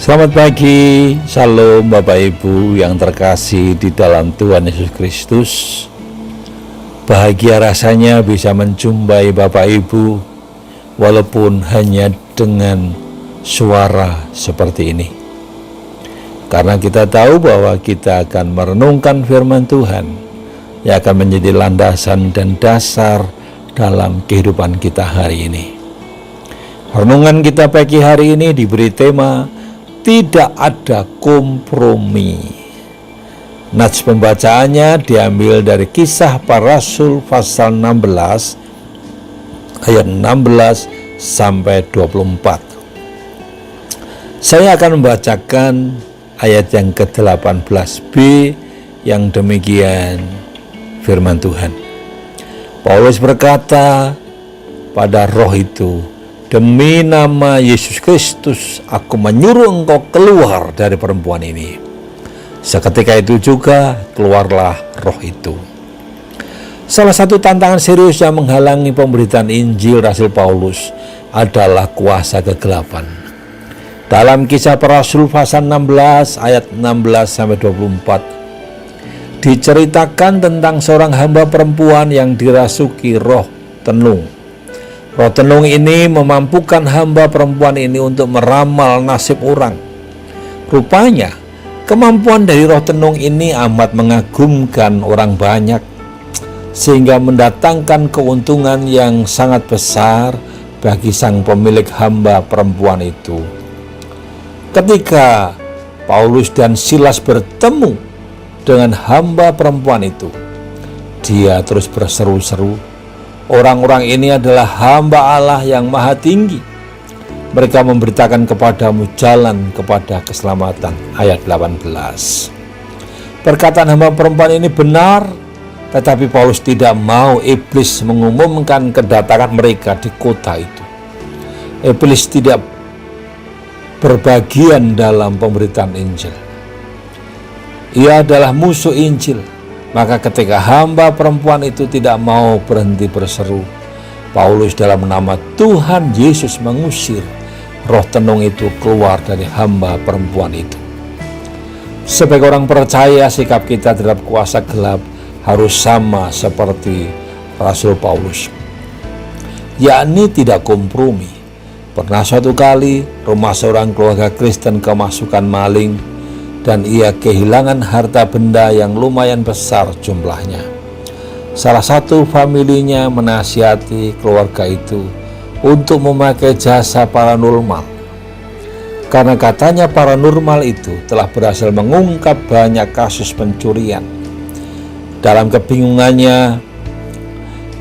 Selamat pagi, Shalom Bapak Ibu yang terkasih di dalam Tuhan Yesus Kristus. Bahagia rasanya bisa menjumpai Bapak Ibu walaupun hanya dengan suara seperti ini. Karena kita tahu bahwa kita akan merenungkan firman Tuhan yang akan menjadi landasan dan dasar dalam kehidupan kita hari ini. Renungan kita pagi hari ini diberi tema tidak ada kompromi. Nats pembacaannya diambil dari Kisah Para Rasul pasal 16 ayat 16 sampai 24. Saya akan membacakan ayat yang ke-18b yang demikian firman Tuhan. Paulus berkata pada roh itu, "Demi nama Yesus Kristus, aku menyuruh engkau keluar dari perempuan ini." Seketika itu juga keluarlah roh itu. Salah satu tantangan serius yang menghalangi pemberitaan Injil Rasul Paulus adalah kuasa kegelapan. Dalam Kisah Para Rasul pasal 16 ayat 16 sampai 24 diceritakan tentang seorang hamba perempuan yang dirasuki roh tenung. Roh tenung ini memampukan hamba perempuan ini untuk meramal nasib orang. Rupanya, kemampuan dari roh tenung ini amat mengagumkan orang banyak, sehingga mendatangkan keuntungan yang sangat besar bagi sang pemilik hamba perempuan itu. Ketika Paulus dan Silas bertemu dengan hamba perempuan itu, dia terus berseru-seru, "Orang-orang ini adalah hamba Allah yang maha tinggi. Mereka memberitakan kepadamu jalan kepada keselamatan." Ayat 18. Perkataan hamba perempuan ini benar, tetapi Paulus tidak mau iblis mengumumkan kedatangan mereka di kota itu. Iblis tidak berbagian dalam pemberitaan Injil. Ia adalah musuh Injil. Maka ketika hamba perempuan itu tidak mau berhenti berseru, Paulus dalam nama Tuhan Yesus mengusir roh tenung itu keluar dari hamba perempuan itu. Sebagai orang percaya, sikap kita terhadap kuasa gelap harus sama seperti Rasul Paulus, yakni tidak kompromi. Pernah suatu kali rumah seorang keluarga Kristen kemasukan maling, dan ia kehilangan harta benda yang lumayan besar jumlahnya. Salah satu familinya menasihati keluarga itu untuk memakai jasa paranormal, karena katanya paranormal itu telah berhasil mengungkap banyak kasus pencurian. Dalam kebingungannya,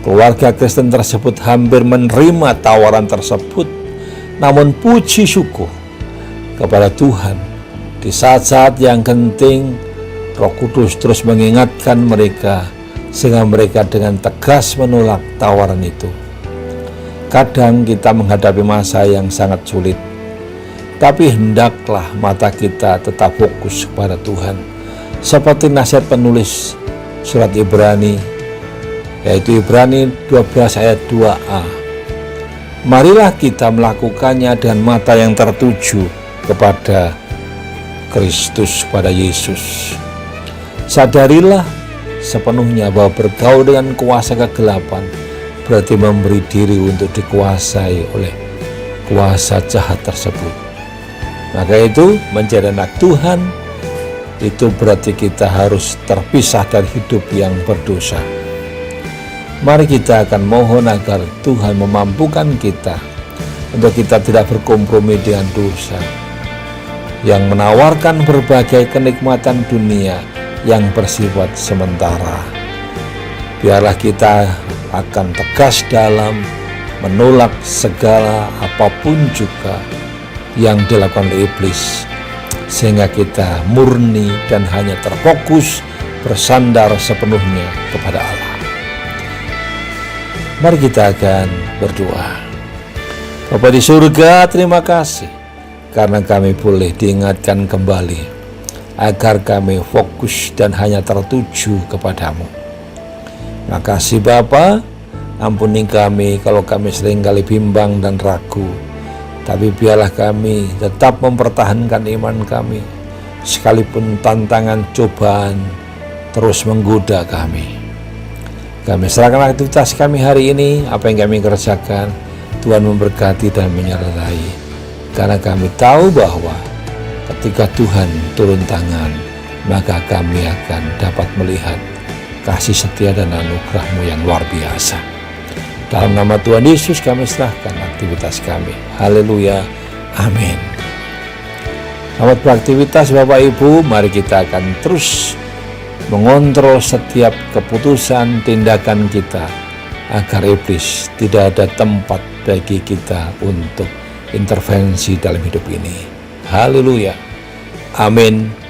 keluarga Kristen tersebut hampir menerima tawaran tersebut. Namun puji syukur kepada Tuhan, di saat-saat yang genting, Roh Kudus terus mengingatkan mereka sehingga mereka dengan tegas menolak tawaran itu. Kadang kita menghadapi masa yang sangat sulit, tapi hendaklah mata kita tetap fokus kepada Tuhan. Seperti nasihat penulis surat Ibrani, yaitu Ibrani 12 ayat 2a. Marilah kita melakukannya dengan mata yang tertuju kepada Kristus, pada Yesus. Sadarilah sepenuhnya bahwa bergaul dengan kuasa kegelapan berarti memberi diri untuk dikuasai oleh kuasa jahat tersebut. Maka itu menjadi anak Tuhan itu berarti kita harus terpisah dari hidup yang berdosa. Mari kita akan mohon agar Tuhan memampukan kita untuk kita tidak berkompromi dengan dosa yang menawarkan berbagai kenikmatan dunia yang bersifat sementara. Biarlah kita akan tegas dalam menolak segala apapun juga yang dilakukan oleh iblis, sehingga kita murni dan hanya terfokus bersandar sepenuhnya kepada Allah. Mari kita akan berdoa. Bapa di surga, terima kasih karena kami boleh diingatkan kembali agar kami fokus dan hanya tertuju kepadamu. Makasih Bapa, ampuni kami kalau kami seringkali bimbang dan ragu Tapi biarlah kami tetap mempertahankan iman kami, sekalipun tantangan cobaan terus menggoda kami. Kami serahkan aktivitas kami hari ini, apa yang kami kerjakan, Tuhan memberkati dan menyertai. Karena kami tahu bahwa ketika Tuhan turun tangan, maka kami akan dapat melihat kasih setia dan anugerah-Mu yang luar biasa. Dalam nama Tuhan Yesus kami serahkan aktivitas kami. Haleluya. Amin. Selamat beraktivitas Bapak Ibu. Mari kita akan terus mengontrol setiap keputusan tindakan kita, agar iblis tidak ada tempat bagi kita untuk intervensi dalam hidup ini. Haleluya. Amin.